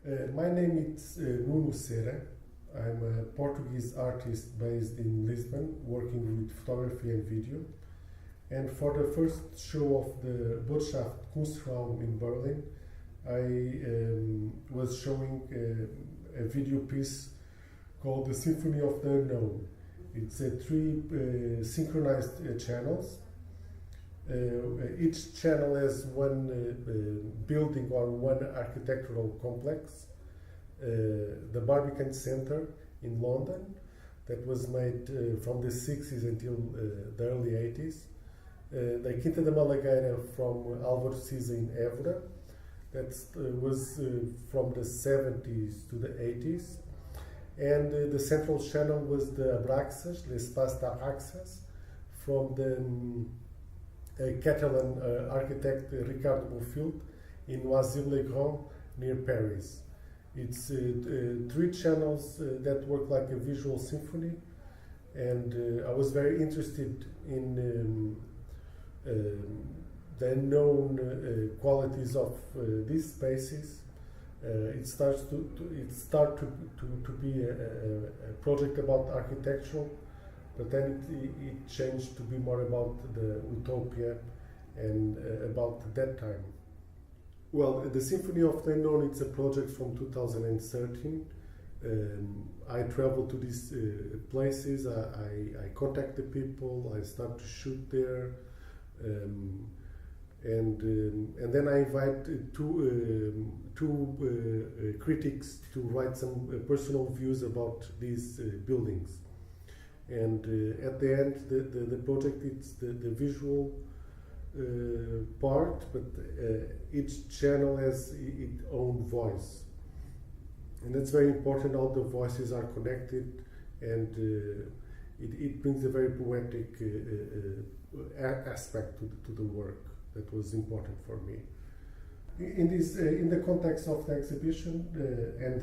My name is Nuno Cera. I'm a Portuguese artist based in Lisbon, working with photography and video. And for the first show of the Botschaft Kunstraum in Berlin, I was showing a video piece called the Symphony of the Unknown. It's three synchronized channels. Each channel has one building or one architectural complex. The Barbican Center in London, that was made from the 60s until the early 80s. The Quinta da Malagueira from Álvaro Siza in Évora, that was from the 70s to the 80s. And the central channel was the Abraxas, the Espaço da Abraxas, from the Catalan architect Ricardo Bofill in Noisy-le-Grand near Paris. It's three channels that work like a visual symphony, and I was very interested in the unknown qualities of these spaces. It started to be a project about architecture, but then it changed to be more about the utopia and about that time. Well, the Symphony of the Unknown, it's a project from 2013. I travel to these places, I contact the people, I start to shoot there, and then I invite two critics to write some personal views about these buildings. And at the end, the project, it's the visual part, but each channel has its own voice. And that's very important, all the voices are connected, and it brings a very poetic aspect to the work that was important for me. In the context of the exhibition, and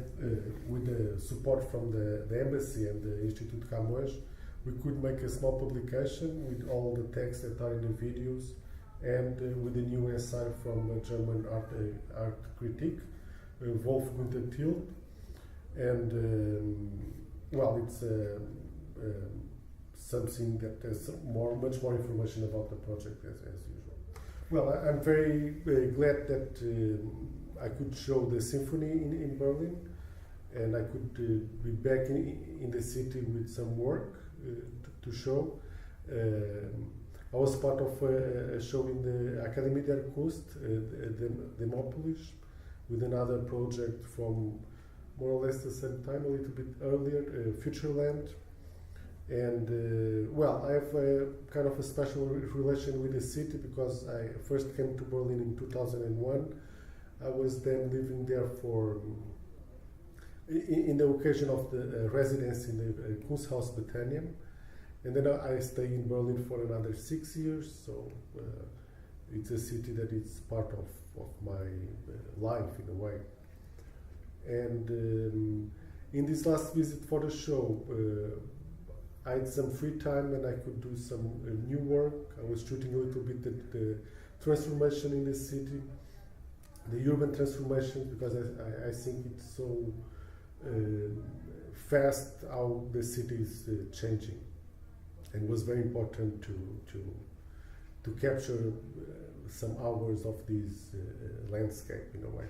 with the support from the embassy and the Institute Camões, we could make a small publication with all the texts that are in the videos, and with a new essay from a German art critic, Wolfgang Till. And well, it's something that has much more information about the project as usual. Well, I'm very glad that I could show the symphony in Berlin, and I could be back in the city with some work to show. I was part of a show in the Academie der Kunst, Demopolis, with another project from more or less the same time, a little bit earlier, Futureland. And well, I have a kind of a special relation with the city because I first came to Berlin in 2001. I was then living there for, in the occasion of the residence in the Kunsthaus Bethanien. And then I stayed in Berlin for another 6 years, so it's a city that is part of my life in a way. And in this last visit for the show, I had some free time and I could do some new work. I was shooting a little bit the transformation in the city, the urban transformation, because I think it's so fast how the city is changing. And it was very important to capture some hours of this landscape in a way.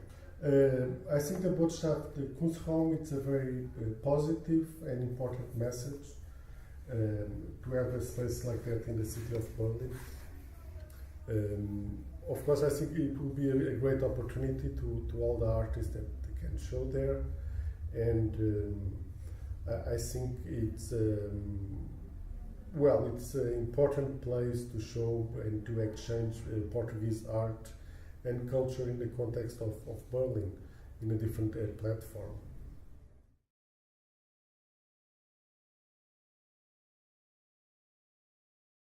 I think the Botschaft, the Kunstraum, it's a very positive and important message to have a space like that in the city of Berlin. Of course, I think it will be a great opportunity to all the artists that can show there, and I think it's well, it's an important place to show and to exchange Portuguese art and culture in the context of Berlin in a different platform.